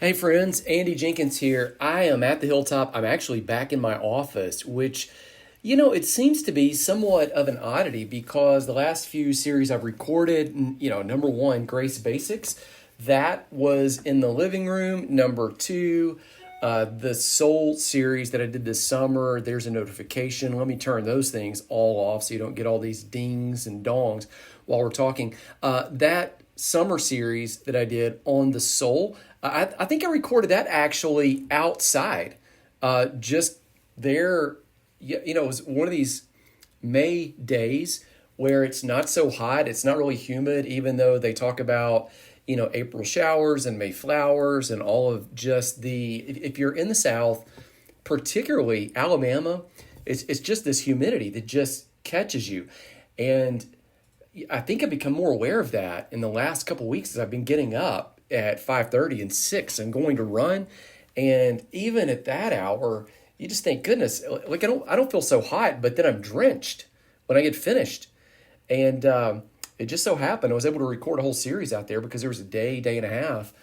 Hey friends, Andy Jenkins here. I am at the Hilltop. I'm actually back in my office, which, it seems to be somewhat of an oddity because the last few series I've recorded, number one, Grace Basics, that was in the living room. Number two, the Soul series that I did this summer, there's a notification. Let me turn those things all off so you don't get all these dings and dongs while we're talking. That summer series that I did on the Soul, I think I recorded that actually outside, just there. It was one of these May days where it's not so hot, it's not really humid, even though they talk about, April showers and May flowers and all of just if you're in the South, particularly Alabama, it's just this humidity that just catches you. And I think I've become more aware of that in the last couple of weeks as I've been getting up at 5:30 and 6 and going to run. And even at that hour, you just think, goodness, like I don't feel so hot, but then I'm drenched when I get finished. And it just so happened I was able to record a whole series out there because there was a day and a half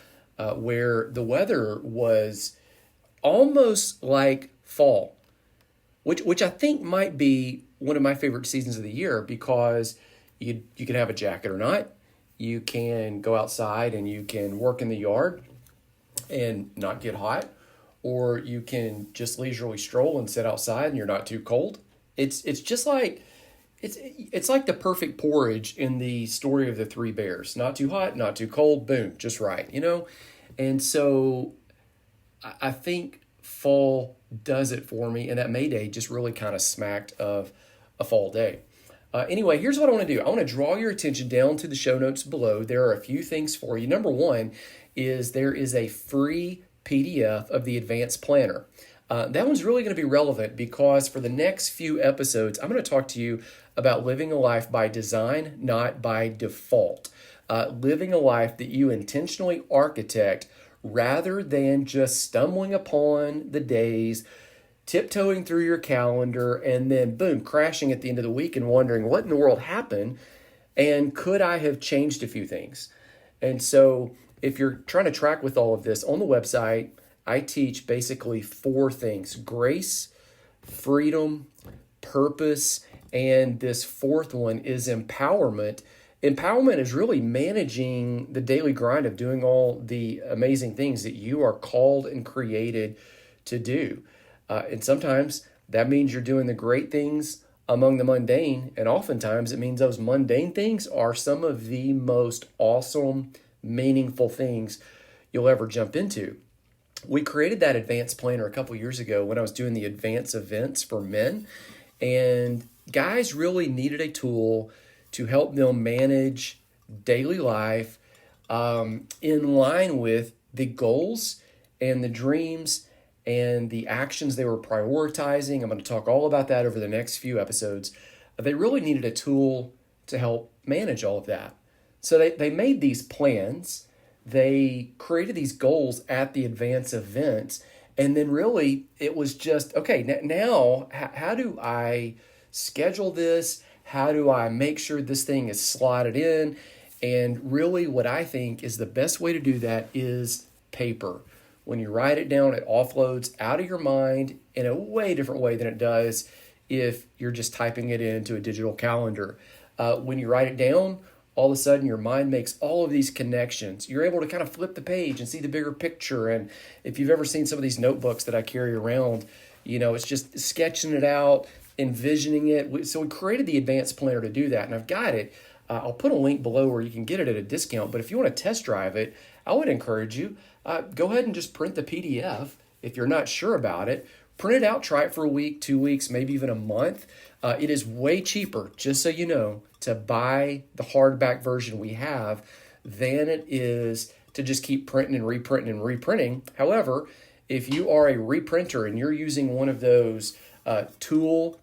where the weather was almost like fall, which I think might be one of my favorite seasons of the year because you can have a jacket or not. You can go outside and you can work in the yard and not get hot, or you can just leisurely stroll and sit outside and you're not too cold. It's just like it's like the perfect porridge in the story of the three bears. Not too hot, not too cold, boom, just right. And so I think fall does it for me, and that May Day just really kind of smacked of a fall day. Anyway, here's what I want to do. I want to draw your attention down to the show notes below. There are a few things for you. Number one is there is a free PDF of the Advanced Planner. That one's really going to be relevant because for the next few episodes, I'm going to talk to you about living a life by design, not by default. Living a life that you intentionally architect rather than just stumbling upon the days, tiptoeing through your calendar, and then boom, crashing at the end of the week and wondering what in the world happened and could I have changed a few things. And so if you're trying to track with all of this on the website, I teach basically four things: grace, freedom, purpose, and this fourth one is empowerment. Empowerment is really managing the daily grind of doing all the amazing things that you are called and created to do. And sometimes that means you're doing the great things among the mundane. And oftentimes it means those mundane things are some of the most awesome, meaningful things you'll ever jump into. We created that advanced planner a couple years ago when I was doing the advanced events for men. And guys really needed a tool to help them manage daily life in line with the goals and the dreams and the actions they were prioritizing. I'm going to talk all about that over the next few episodes. They really needed a tool to help manage all of that. So they made these plans. They created these goals at the advanced events. And then really it was just, okay, now how do I schedule this? How do I make sure this thing is slotted in? And really what I think is the best way to do that is paper. When you write it down, it offloads out of your mind in a way different way than it does if you're just typing it into a digital calendar. When you write it down, all of a sudden your mind makes all of these connections. You're able to kind of flip the page and see the bigger picture. And if you've ever seen some of these notebooks that I carry around, it's just sketching it out, envisioning it. So we created the advanced planner to do that. And I've got it. I'll put a link below where you can get it at a discount. But if you want to test drive it, I would encourage you, go ahead and just print the PDF if you're not sure about it. Print it out, try it for a week, 2 weeks, maybe even a month. It is way cheaper, just so you know, to buy the hardback version we have than it is to just keep printing and reprinting. However, if you are a reprinter and you're using one of those TUL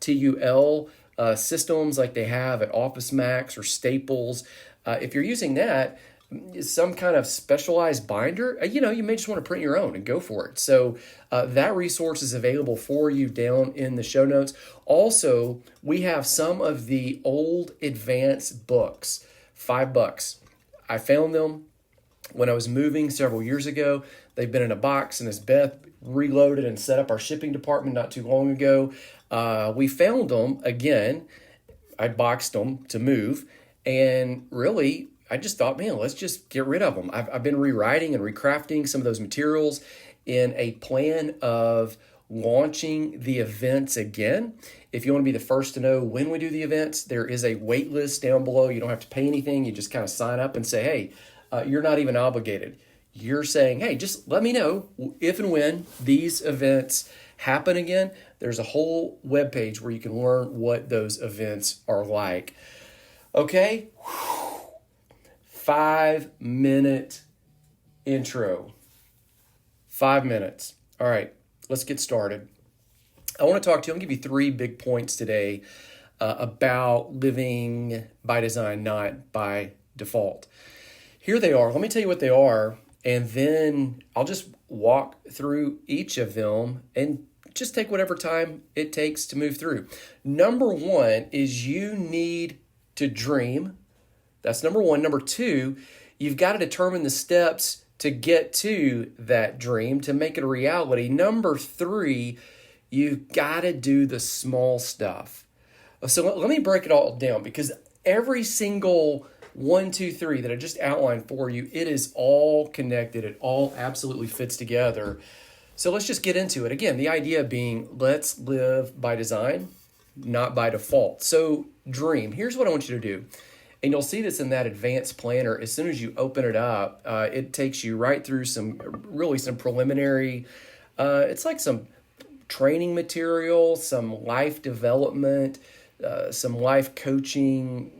systems like they have at Office Max or Staples, if you're using that, some kind of specialized binder, you may just want to print your own and go for it. So that resource is available for you down in the show notes. Also, we have some of the old advanced books, $5. I found them. When I was moving several years ago, they've been in a box, and as Beth reloaded and set up our shipping department not too long ago, we found them again. I boxed them to move, and really, I just thought, man, let's just get rid of them. I've been rewriting and recrafting some of those materials in a plan of launching the events again. If you want to be the first to know when we do the events, there is a wait list down below. You don't have to pay anything. You just kind of sign up and say, hey, you're not even obligated. You're saying, hey, just let me know if and when these events happen again. There's a whole webpage where you can learn what those events are like. Okay? 5-minute intro. 5 minutes. All right, let's get started. I want to talk to you. I'm going to give you 3 big points today about living by design, not by default. Here they are. Let me tell you what they are, and then I'll just walk through each of them and just take whatever time it takes to move through. Number 1 is you need to dream. That's number 1. Number 2, you've got to determine the steps to get to that dream, to make it a reality. Number 3, you've got to do the small stuff. So let me break it all down, because every single 1, 2, 3 that I just outlined for you, it is all connected. It all absolutely fits together. So let's just get into it. Again, the idea being, let's live by design, not by default. So dream. Here's what I want you to do. And you'll see this in that advanced planner. As soon as you open it up, it takes you right through some preliminary, it's like some training material, some life development, some life coaching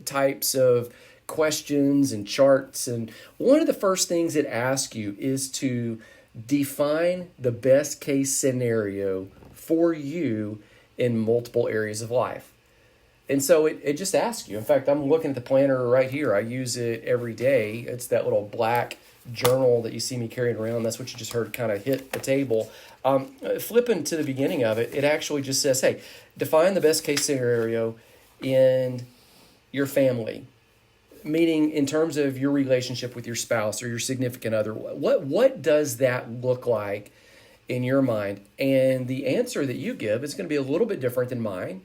types of questions and charts. And one of the first things it asks you is to define the best case scenario for you in multiple areas of life. And so it just asks you. In fact, I'm looking at the planner right here. I use it every day. It's that little black journal that you see me carrying around. That's what you just heard kind of hit the table. Flipping to the beginning of it, it actually just says, hey, define the best case scenario in your family, meaning in terms of your relationship with your spouse or your significant other. What does that look like in your mind? And the answer that you give is going to be a little bit different than mine.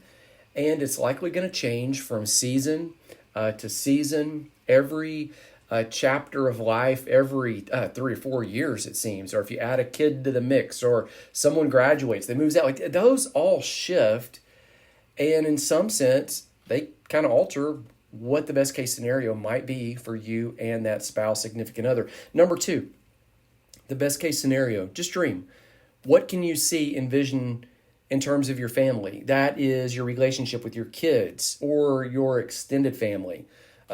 And it's likely going to change from season to season, every chapter of life, every 3 or 4 years, it seems. Or if you add a kid to the mix, or someone graduates, they moves out. Like, those all shift. And in some sense, they kind of alter what the best case scenario might be for you and that spouse, significant other. Number 2, the best case scenario. Just dream. What can you see, envision in terms of your family? That is your relationship with your kids or your extended family.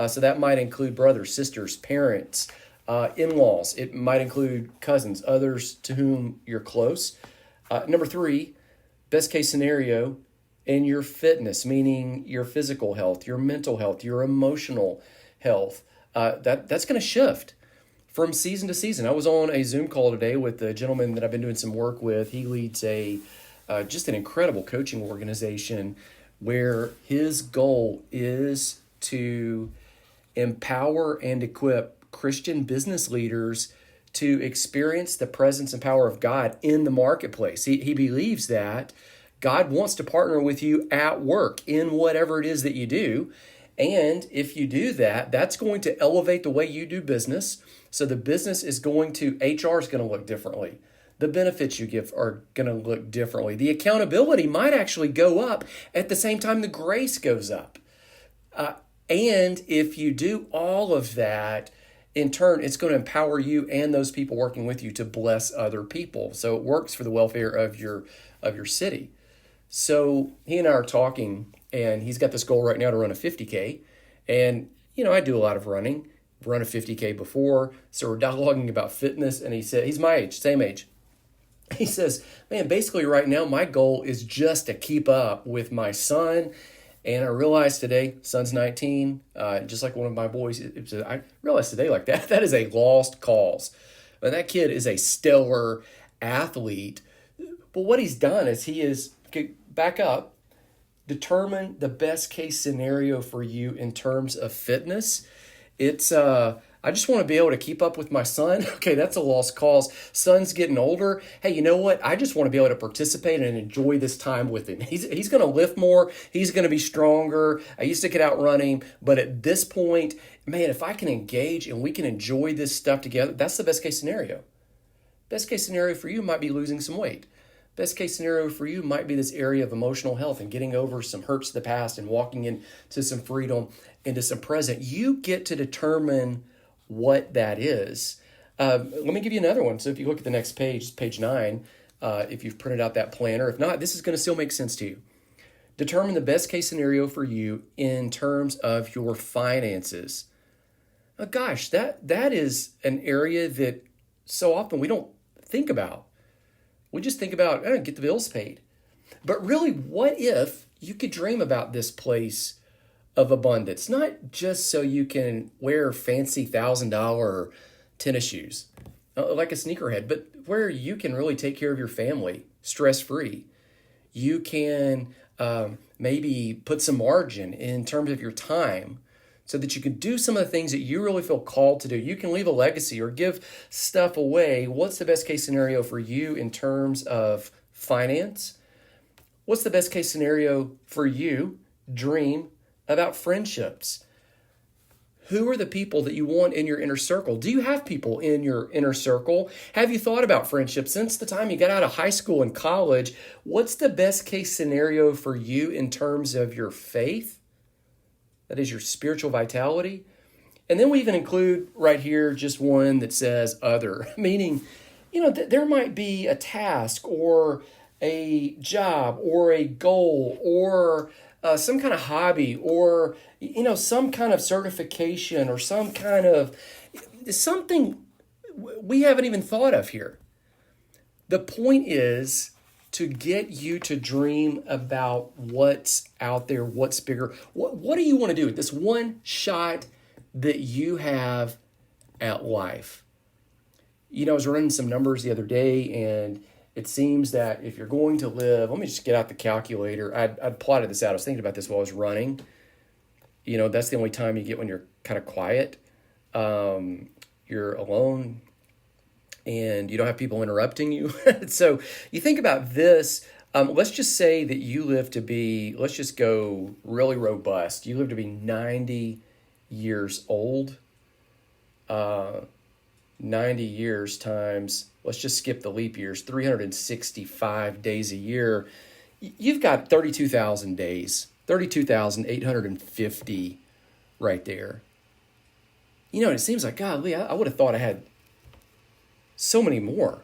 So that might include brothers, sisters, parents, in-laws. It might include cousins, others to whom you're close. Number 3, best case scenario in your fitness, meaning your physical health, your mental health, your emotional health. That's going to shift from season to season. I was on a Zoom call today with a gentleman that I've been doing some work with. He leads just an incredible coaching organization where his goal is to empower and equip Christian business leaders to experience the presence and power of God in the marketplace. He believes that God wants to partner with you at work in whatever it is that you do. And if you do that, that's going to elevate the way you do business. So the business is going to, HR is going to look differently. The benefits you give are going to look differently. The accountability might actually go up at the same time the grace goes up. And if you do all of that, in turn, it's going to empower you and those people working with you to bless other people. So it works for the welfare of your city. So he and I are talking, and he's got this goal right now to run a 50K. And, I do a lot of running. I've run a 50K before. So we're dialoguing about fitness. And he said, he's my age, same age. He says, man, basically right now, my goal is just to keep up with my son. And I realized today, son's 19, just like one of my boys, I realized today like that is a lost cause. And that kid is a stellar athlete. But what he's done is he is, back up, determine the best case scenario for you in terms of fitness. It's, I just want to be able to keep up with my son. Okay, that's a lost cause. Son's getting older. Hey, you know what? I just want to be able to participate and enjoy this time with him. He's going to lift more. He's going to be stronger. I used to get out running, but at this point, man, if I can engage and we can enjoy this stuff together, that's the best case scenario. Best case scenario for you might be losing some weight. Best case scenario for you might be this area of emotional health and getting over some hurts of the past and walking into some freedom, into some present. You get to determine what that is. Let me give you another one. So if you look at the next page, page 9, if you've printed out that planner, if not, this is going to still make sense to you. Determine the best case scenario for you in terms of your finances. Oh, gosh, that is an area that so often we don't think about. We just think about, get the bills paid. But really, what if you could dream about this place of abundance? Not just so you can wear fancy $1,000 tennis shoes, like a sneakerhead, but where you can really take care of your family stress-free. You can maybe put some margin in terms of your time so that you can do some of the things that you really feel called to do. You can leave a legacy or give stuff away. What's the best case scenario for you in terms of finance? What's the best case scenario for you? Dream about friendships. Who are the people that you want in your inner circle? Do you have people in your inner circle? Have you thought about friendships since the time you got out of high school and college? What's the best case scenario for you in terms of your faith? That is your spiritual vitality. And then we even include right here just one that says other, meaning, there might be a task or a job or a goal or some kind of hobby or, some kind of certification or some kind of something we haven't even thought of here. The point is to get you to dream about what's out there, what's bigger. What do you want to do with this one shot that you have at life? I was running some numbers the other day, and it seems that if you're going to live, let me just get out the calculator. I'd plotted this out. I was thinking about this while I was running. That's the only time you get when you're kind of quiet. You're alone and you don't have people interrupting you. So you think about this. Let's just say that you live to be, let's just go really robust. You live to be 90 years old. 90 years times, let's just skip the leap years, 365 days a year. You've got 32,000 days, 32,850 right there. It seems like, golly, I would have thought I had so many more.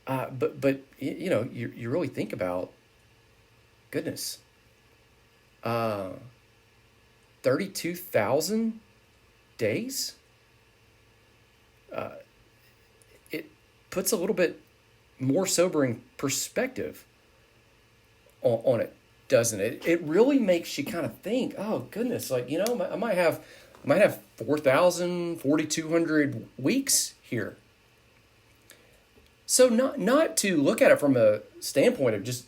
But you really think about, goodness, 32,000 days? It puts a little bit more sobering perspective on it, doesn't it? It really makes you kind of think, oh goodness, I might have 4,000, 4,200 weeks here. So not to look at it from a standpoint of just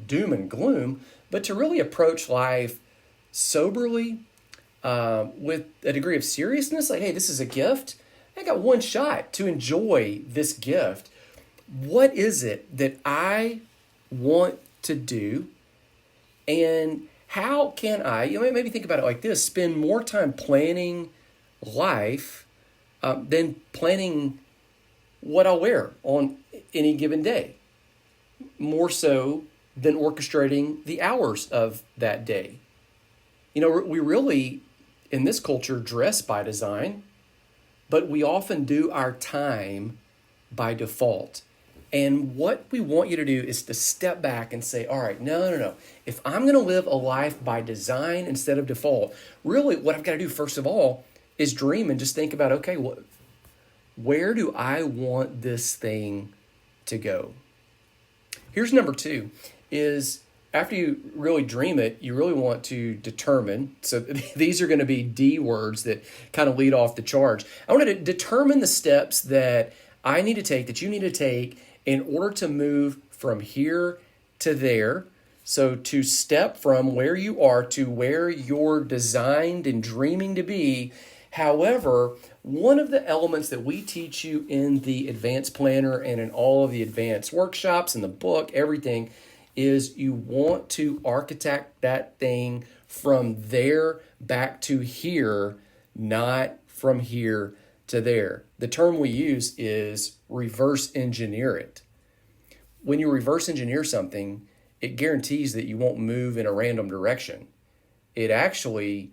doom and gloom, but to really approach life soberly, with a degree of seriousness. Like, hey, this is a gift. I got one shot to enjoy this gift. What is it that I want to do? And how can I, maybe think about it like this, spend more time planning life than planning what I'll wear on any given day, more so than orchestrating the hours of that day. We really, in this culture, dress by design, but we often do our time by default. And what we want you to do is to step back and say, all right, no. If I'm going to live a life by design instead of default, really what I've got to do, first of all, is dream and just think about, okay, where do I want this thing to go? Here's number 2, is after you really dream it, you really want to determine. So these are going to be D words that kind of lead off the charge. I want to determine the steps that I need to take, that you need to take in order to move from here to there. So to step from where you are to where you're designed and dreaming to be, However, one of the elements that we teach you in the advanced planner and in all of the advanced workshops in the book, everything, is you want to architect that thing from there back to here, not from here to there. The term we use is reverse engineer it. When you reverse engineer something, it guarantees that you won't move in a random direction. It actually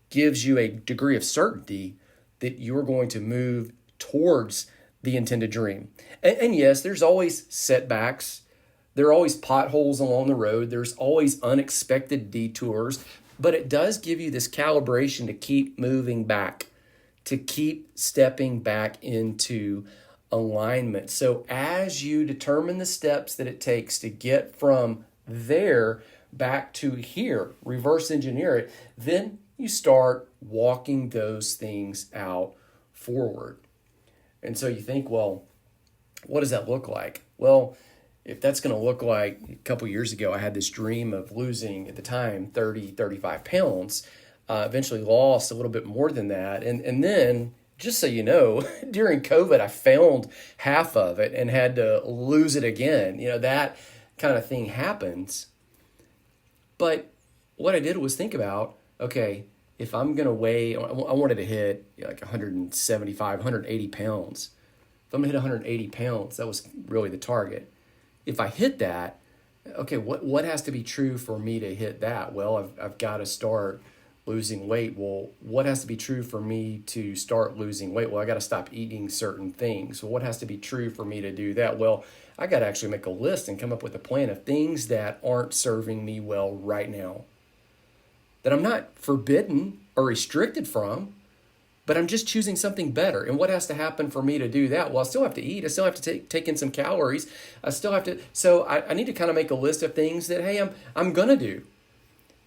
gives you a degree of certainty that you're going to move towards the intended dream. And yes, there's always setbacks. There are always potholes along the road. There's always unexpected detours, but it does give you this calibration to keep moving back, to keep stepping back into alignment. So as you determine the steps that it takes to get from there back to here, reverse engineer it, then you start walking those things out forward. And so you think, well, what does that look like? Well, if that's going to look like a couple years ago, I had this dream of losing at the time 35 pounds, eventually lost a little bit more than that. And then, just so you know, during COVID, I found half of it and had to lose it again. That kind of thing happens. But what I did was think about, okay, if I'm going to weigh, I wanted to hit like 175, 180 pounds. If I'm going to hit 180 pounds, that was really the target. If I hit that, okay, what has to be true for me to hit that? Well, I've got to start losing weight. Well, what has to be true for me to start losing weight? Well, I got to stop eating certain things. So what has to be true for me to do that? Well, I got to actually make a list and come up with a plan of things that aren't serving me well right now, that I'm not forbidden or restricted from, but I'm just choosing something better. And what has to happen for me to do that? Well, I still have to eat. I still have to take in some calories. I still have to. So I need to kind of make a list of things that, hey, I'm going to do.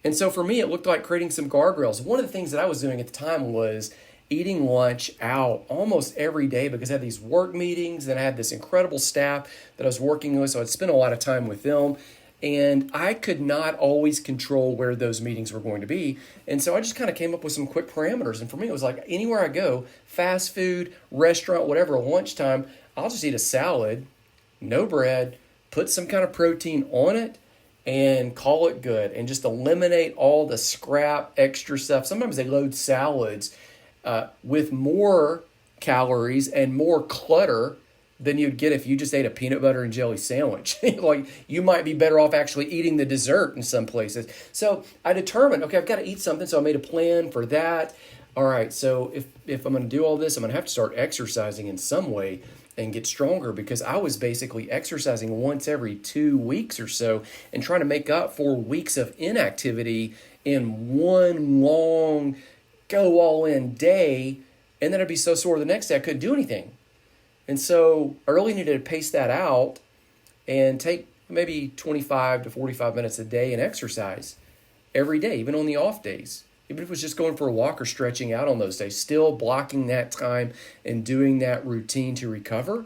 And so for me, it looked like creating some guardrails. One of the things that I was doing at the time was eating lunch out almost every day because I had these work meetings and I had this incredible staff that I was working with. So I'd spend a lot of time with them. And I could not always control where those meetings were going to be. And so I just kind of came up with some quick parameters. And for me, it was like anywhere I go, fast food, restaurant, whatever, lunchtime, I'll just eat a salad, no bread, put some kind of protein on it, and call it good. And just eliminate all the scrap, extra stuff. Sometimes they load salads with more calories and more clutter than you'd get if you just ate a peanut butter and jelly sandwich. Like, you might be better off actually eating the dessert in some places. So I determined, okay, I've got to eat something. So I made a plan for that. All right, so if I'm going to do all this, I'm going to have to start exercising in some way and get stronger, because I was basically exercising once every 2 weeks or so and trying to make up for weeks of inactivity in one long go all in day. And then I'd be so sore the next day I couldn't do anything. And so I really needed to pace that out and take maybe 25 to 45 minutes a day and exercise every day, even on the off days. Even if it was just going for a walk or stretching out on those days, still blocking that time and doing that routine to recover.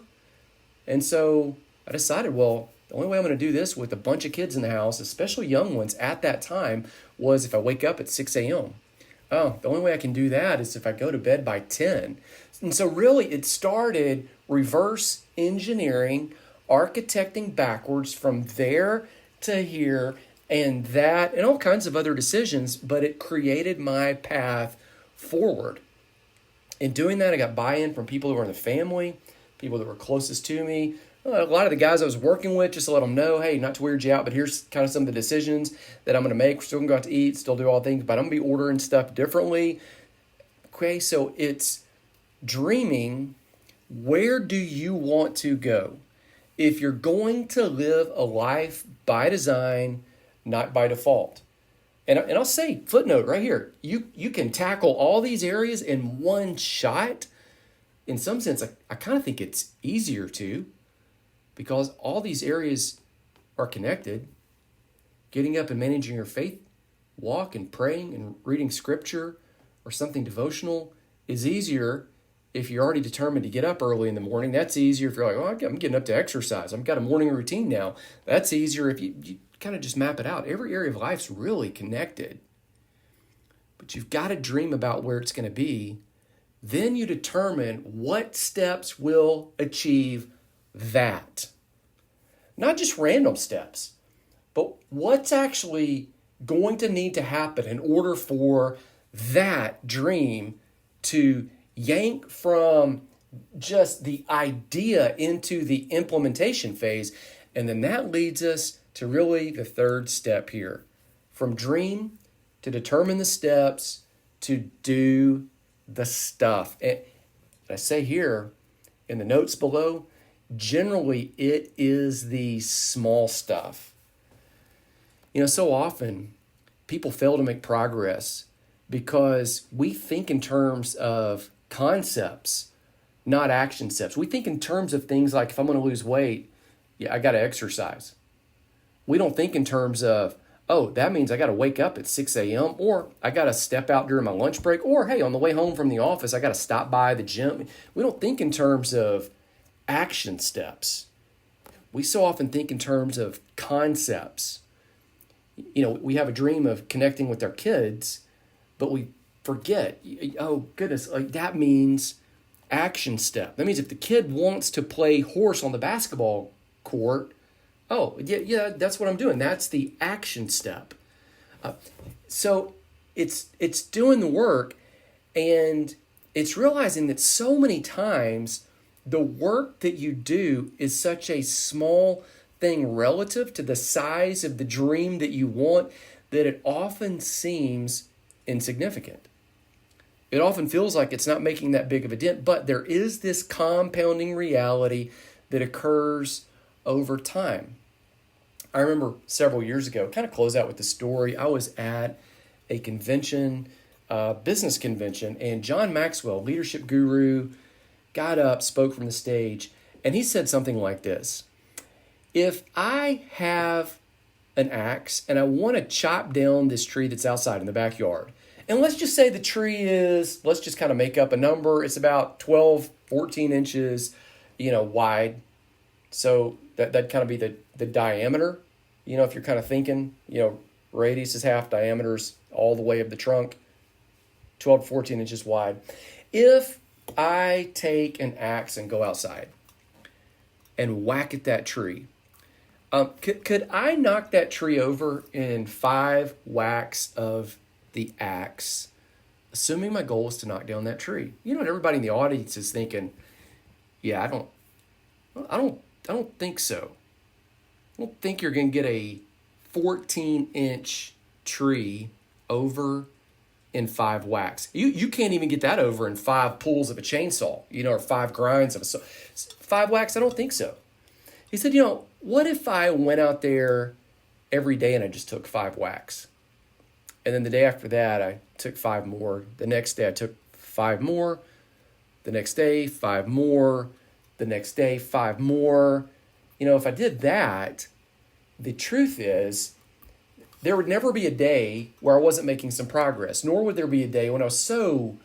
And so I decided, well, the only way I'm going to do this with a bunch of kids in the house, especially young ones at that time, was if I wake up at 6 a.m. Oh, the only way I can do that is if I go to bed by 10. And so really it started reverse engineering, architecting backwards from there to here, and that, and all kinds of other decisions, but it created my path forward. In doing that, I got buy-in from people who were in the family, people that were closest to me, a lot of the guys I was working with, just to let them know, hey, not to weird you out, but here's kind of some of the decisions that I'm going to make. We're still going to go out to eat, still do all things, but I'm going to be ordering stuff differently. Okay, so it's dreaming. Where do you want to go? If you're going to live a life by design, not by default. And I'll say, footnote right here, you can tackle all these areas in one shot. In some sense, I kind of think it's easier to, because all these areas are connected. Getting up and managing your faith walk and praying and reading scripture or something devotional is easier if you're already determined to get up early in the morning. That's easier if you're like, oh, I'm getting up to exercise. I've got a morning routine now. That's easier if you kind of just map it out. Every area of life's really connected. but you've got to dream about where it's going to be. Then you determine what steps will achieve that. Not just random steps, but what's actually going to need to happen in order for that dream to yank from just the idea into the implementation phase. And then that leads us to really the third step here. From dream to determine the steps to do the stuff. And I say here in the notes below, generally it is the small stuff. So often people fail to make progress because we think in terms of concepts, not action steps. We think in terms of things like, if I'm going to lose weight, I got to exercise. We don't think in terms of, oh, that means I got to wake up at 6 a.m. or I got to step out during my lunch break, or hey, on the way home from the office, I got to stop by the gym. We don't think in terms of action steps. We so often think in terms of concepts. We have a dream of connecting with our kids, but we forget, oh goodness, like that means action step. That means if the kid wants to play horse on the basketball court, oh, yeah, that's what I'm doing. That's the action step. So it's doing the work, and it's realizing that so many times the work that you do is such a small thing relative to the size of the dream that you want that it often seems insignificant. It often feels like it's not making that big of a dent, but there is this compounding reality that occurs over time. I remember several years ago, kind of close out with the story, I was at a convention, business convention, and John Maxwell, leadership guru, got up, spoke from the stage, and he said something like this: if I have an axe and I want to chop down this tree that's outside in the backyard, and let's just say the tree is, let's just kind of make up a number, it's about 12, 14 inches, wide. So that'd kind of be the diameter. If you're kind of thinking, radius is half, diameter's all the way of the trunk, 12 to 14 inches wide. If I take an axe and go outside and whack at that tree, could I knock that tree over in 5 whacks of the axe, assuming my goal is to knock down that tree? And everybody in the audience is thinking, yeah, I don't think so. I don't think you're going to get a 14-inch tree over in 5 whacks. You can't even get that over in 5 pulls of a chainsaw, or 5 grinds of a saw. 5 whacks, I don't think so. He said, what if I went out there every day and I just took 5 whacks? And then the day after that, I took 5 more. The next day, I took 5 more. The next day, 5 more. The next day, 5 more. If I did that, the truth is, there would never be a day where I wasn't making some progress, nor would there be a day when I was so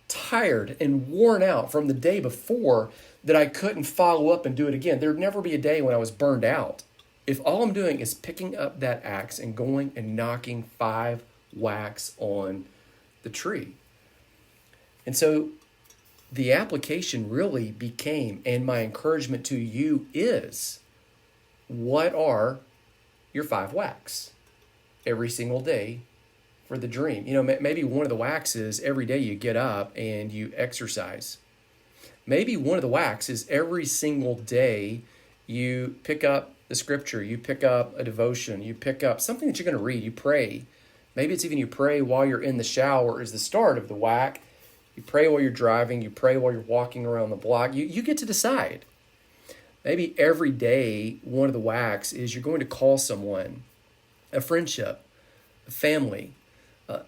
tired and worn out from the day before that I couldn't follow up and do it again. There would never be a day when I was burned out. If all I'm doing is picking up that axe and going and knocking 5 whacks on the tree. And so the application really became, and my encouragement to you is, what are your 5 whacks every single day for the dream? Maybe one of the whacks is every day you get up and you exercise. Maybe one of the whacks is every single day you pick up the scripture, you pick up a devotion, you pick up something that you're going to read, you pray. Maybe it's even you pray while you're in the shower is the start of the whack. You pray while you're driving, you pray while you're walking around the block. You get to decide. Maybe every day, one of the whacks is you're going to call someone, a friendship, a family,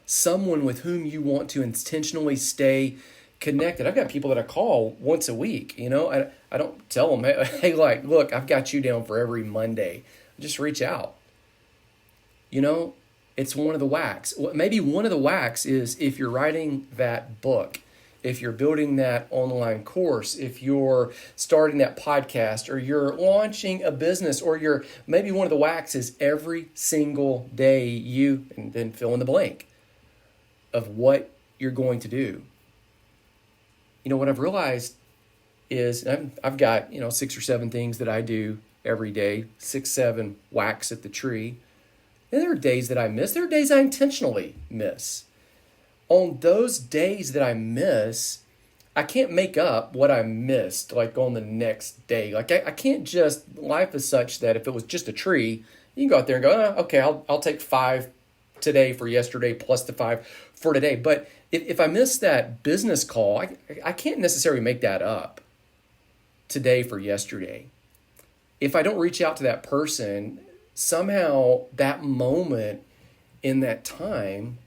someone with whom you want to intentionally stay connected. I've got people that I call once a week. I don't tell them, hey, look, I've got you down for every Monday. I just reach out. It's one of the whacks. Maybe one of the whacks is if you're writing that book, if you're building that online course, if you're starting that podcast, or you're launching a business, or maybe one of the whacks is every single day and then fill in the blank. of what you're going to do. What I've realized is I've got, 6 or 7 things that I do every day, 6, 7 whacks at the tree. And there are days that I miss. There are days I intentionally miss. On those days that I miss, I can't make up what I missed, like on the next day. Like I can't just, life is such that if it was just a tree, you can go out there and go, okay, I'll take 5 today for yesterday plus the 5 for today. But if I miss that business call, I can't necessarily make that up today for yesterday. If I don't reach out to that person, somehow that moment in that time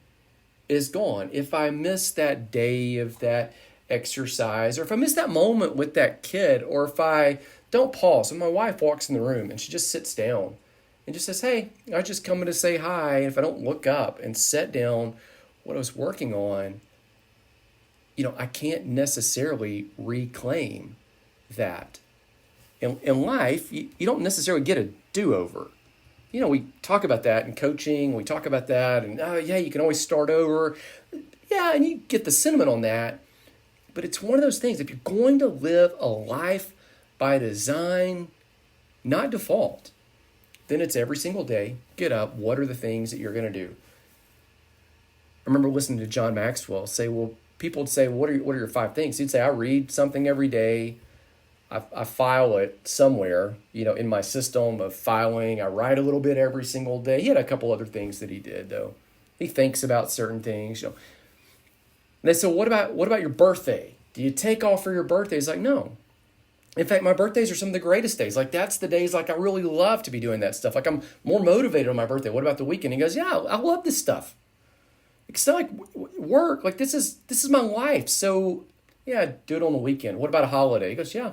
is gone. If I miss that day of that exercise, or if I miss that moment with that kid, or if I don't pause, and my wife walks in the room and she just sits down and just says, hey, I just coming to say hi. And if I don't look up and set down what I was working on, I can't necessarily reclaim that. In life, you don't necessarily get a do-over. We talk about that in coaching. We talk about that, and you can always start over. Yeah, and you get the sentiment on that. But it's one of those things. If you're going to live a life by design, not default, then it's every single day, get up. What are the things that you're going to do? I remember listening to John Maxwell say, people would say, what are your 5 things? He'd say, I read something every day. I file it somewhere, in my system of filing. I write a little bit every single day. He had a couple other things that he did, though. He thinks about certain things. And they said, what about your birthday? Do you take off for your birthday? He's like, no. In fact, my birthdays are some of the greatest days. Like, that's the days, like, I really love to be doing that stuff. Like, I'm more motivated on my birthday. What about the weekend? He goes, yeah, I love this stuff. It's not like work. Like, this is my life. So, yeah, do it on the weekend. What about a holiday? He goes, yeah.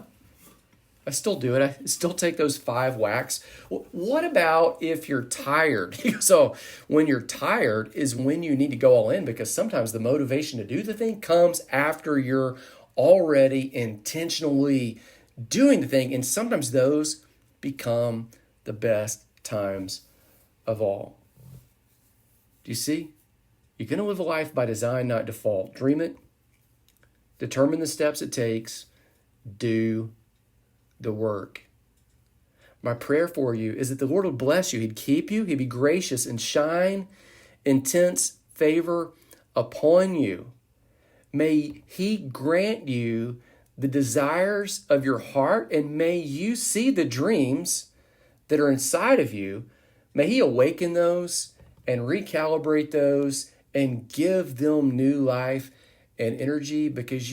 I still do it. I still take those 5 whacks. What about if you're tired? So when you're tired is when you need to go all in, because sometimes the motivation to do the thing comes after you're already intentionally doing the thing. And sometimes those become the best times of all. Do you see? You're going to live a life by design, not default. Dream it. Determine the steps it takes. Do the work. My prayer for you is that the Lord would bless you. He'd keep you. He'd be gracious and shine intense favor upon you. May He grant you the desires of your heart, and may you see the dreams that are inside of you. May He awaken those and recalibrate those and give them new life and energy, because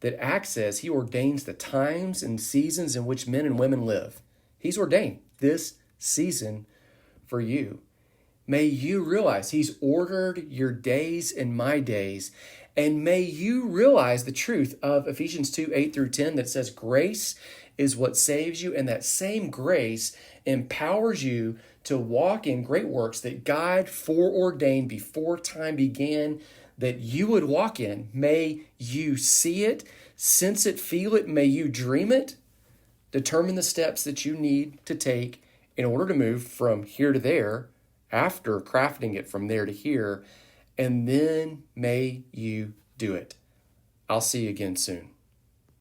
that access, He ordains the times and seasons in which men and women live. He's ordained this season for you. May you realize He's ordered your days and my days. And may you realize the truth of Ephesians 2:8-10 that says grace is what saves you. And that same grace empowers you to walk in great works that God foreordained before time began that you would walk in. May you see it, sense it, feel it. May you dream it. Determine the steps that you need to take in order to move from here to there, after crafting it from there to here, and then may you do it. I'll see you again soon.